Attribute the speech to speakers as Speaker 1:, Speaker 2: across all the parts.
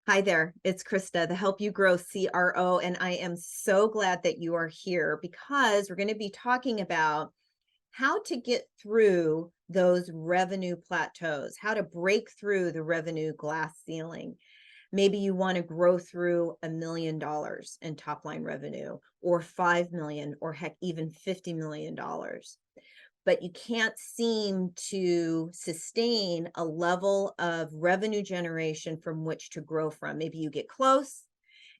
Speaker 1: Hi there, it's Krista, the Help You Grow CRO, and I am so glad that you are here because we're going to be talking about how to get through those revenue plateaus, how to break through the revenue glass ceiling. Maybe you want to grow through $1 million in top line revenue, or 5 million, or heck, even $50 million. But you can't seem to sustain a level of revenue generation from which to grow from. Maybe you get close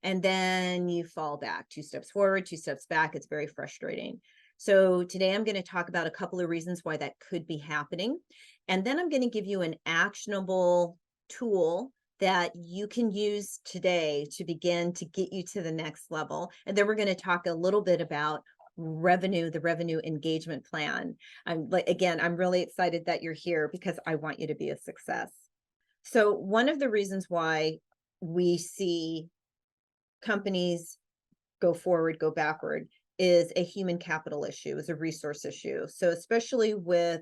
Speaker 1: and then you fall back, 2 steps forward, 2 steps back. It's very frustrating. So today I'm going to talk about a couple of reasons why that could be happening. And then I'm going to give you an actionable tool that you can use today to begin to get you to the next level. And then we're going to talk a little bit about the revenue engagement plan. I'm really excited that you're here because I want you to be a success. So one of the reasons why we see companies go forward, go backward is a human capital issue, is a resource issue. So especially with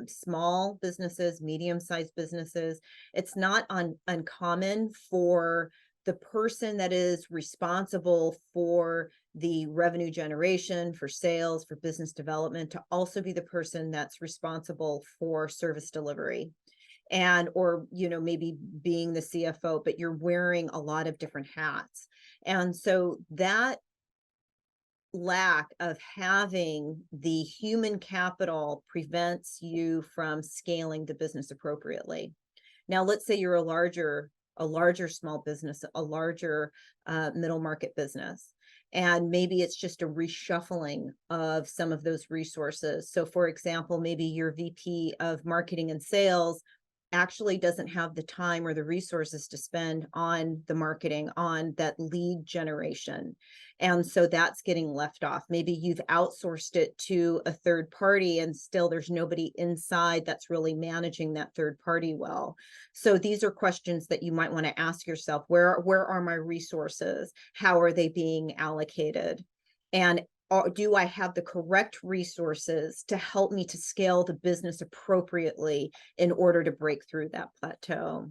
Speaker 1: small businesses, medium-sized businesses, it's not uncommon for the person that is responsible for the revenue generation, for sales, for business development, to also be the person that's responsible for service delivery and or maybe being the CFO, but you're wearing a lot of different hats. And so that lack of having the human capital prevents you from scaling the business appropriately. Now, let's say you're a larger small business, a larger middle market business, and maybe it's just a reshuffling of some of those resources. So for example, maybe your VP of marketing and sales actually doesn't have the time or the resources to spend on the marketing, on that lead generation. And so that's getting left off. Maybe you've outsourced it to a third party and still there's nobody inside that's really managing that third party well. So these are questions that you might want to ask yourself. Where are my resources? How are they being allocated? And do I have the correct resources to help me to scale the business appropriately in order to break through that plateau?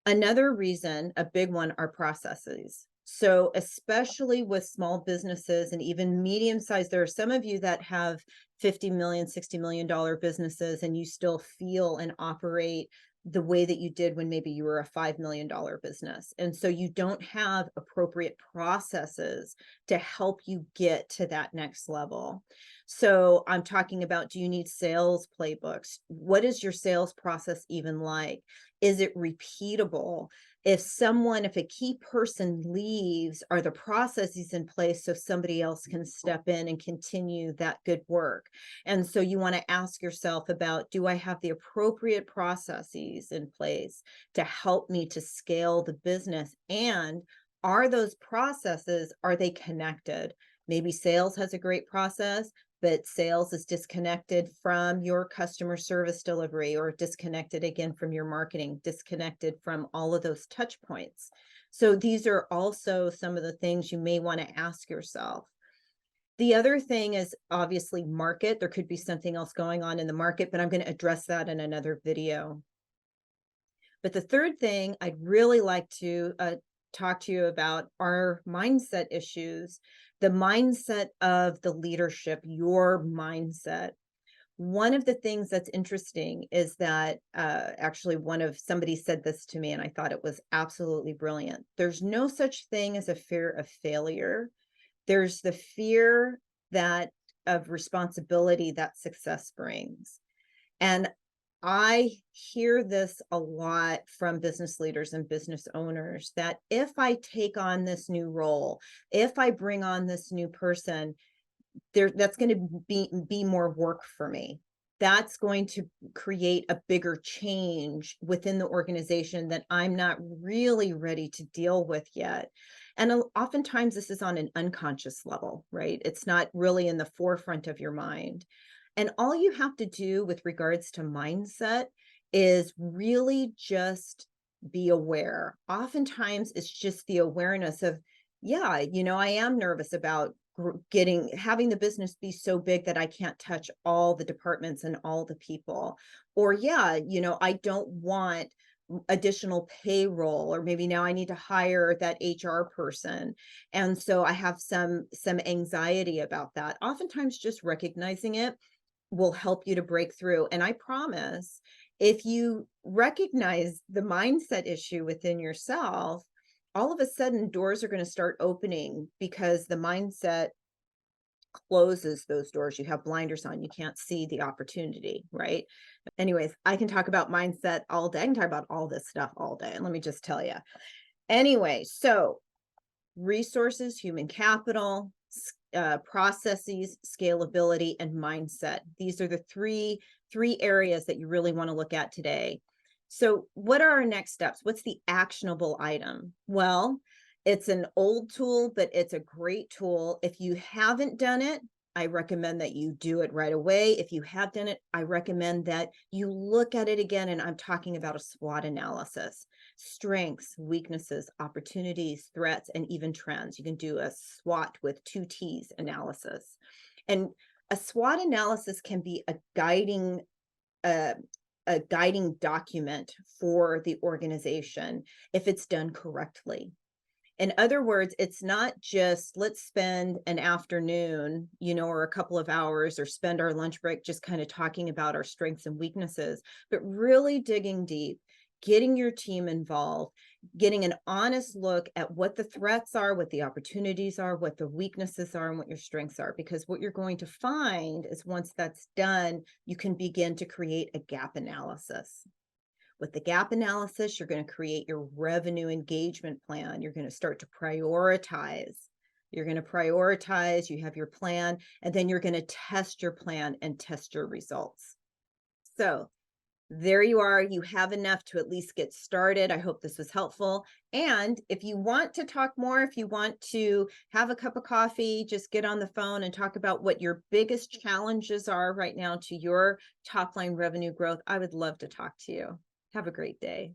Speaker 1: Another reason, a big one, are processes. So especially with small businesses and even medium-sized, there are some of you that have 50 million, $60 million businesses and you still feel and operate the way that you did when maybe you were a $5 million business. And so you don't have appropriate processes to help you get to that next level. So I'm talking about, do you need sales playbooks? What is your sales process even like? Is it repeatable? If a key person leaves, are the processes in place so somebody else can step in and continue that good work? And so you want to ask yourself about, do I have the appropriate processes in place to help me to scale the business? And are those processes, are they connected? Maybe sales has a great process, but sales is disconnected from your customer service delivery, or disconnected again from your marketing, disconnected from all of those touch points. So these are also some of the things you may want to ask yourself. The other thing is obviously market. There could be something else going on in the market, but I'm going to address that in another video. But the third thing I'd really like to talk to you about are mindset issues, the mindset of the leadership, your mindset. One of the things that's interesting is that actually somebody said this to me and I thought it was absolutely brilliant. There's no such thing as a fear of failure. There's the fear of responsibility that success brings. And I hear this a lot from business leaders and business owners, that if I take on this new role, if I bring on this new person, that's going to be more work for me. That's going to create a bigger change within the organization that I'm not really ready to deal with yet. And oftentimes this is on an unconscious level, right? It's not really in the forefront of your mind. And all you have to do with regards to mindset is really just be aware. Oftentimes it's just the awareness of, yeah, I am nervous about having the business be so big that I can't touch all the departments and all the people. Or, yeah, I don't want additional payroll, or maybe now I need to hire that HR person. And so I have some anxiety about that. Oftentimes just recognizing it will help you to break through. And I promise, if you recognize the mindset issue within yourself, all of a sudden doors are going to start opening because the mindset closes those doors. You have blinders on, you can't see the opportunity, right? Anyways, I can talk about mindset all day. I can talk about all this stuff all day. And let me just tell you. Anyway, so resources, human capital, processes, scalability, and mindset. These are the three areas that you really want to look at today. So what are our next steps? What's the actionable item? Well, it's an old tool, but it's a great tool. If you haven't done it, I recommend that you do it right away. If you have done it, I recommend that you look at it again. And I'm talking about a SWOT analysis: strengths, weaknesses, opportunities, threats, and even trends. You can do a SWOT with 2 T's analysis. And a SWOT analysis can be uh, a guiding document for the organization if it's done correctly. In other words, it's not just let's spend an afternoon, or a couple of hours, or spend our lunch break just kind of talking about our strengths and weaknesses, but really digging deep, getting your team involved, getting an honest look at what the threats are, what the opportunities are, what the weaknesses are, and what your strengths are. Because what you're going to find is once that's done, you can begin to create a gap analysis. With the gap analysis, you're going to create your revenue engagement plan. You're going to start to prioritize. You're going to prioritize, you have your plan, and then you're going to test your plan and test your results. So there you are. You have enough to at least get started. I hope this was helpful. And if you want to talk more, if you want to have a cup of coffee, just get on the phone and talk about what your biggest challenges are right now to your top line revenue growth. I would love to talk to you. Have a great day.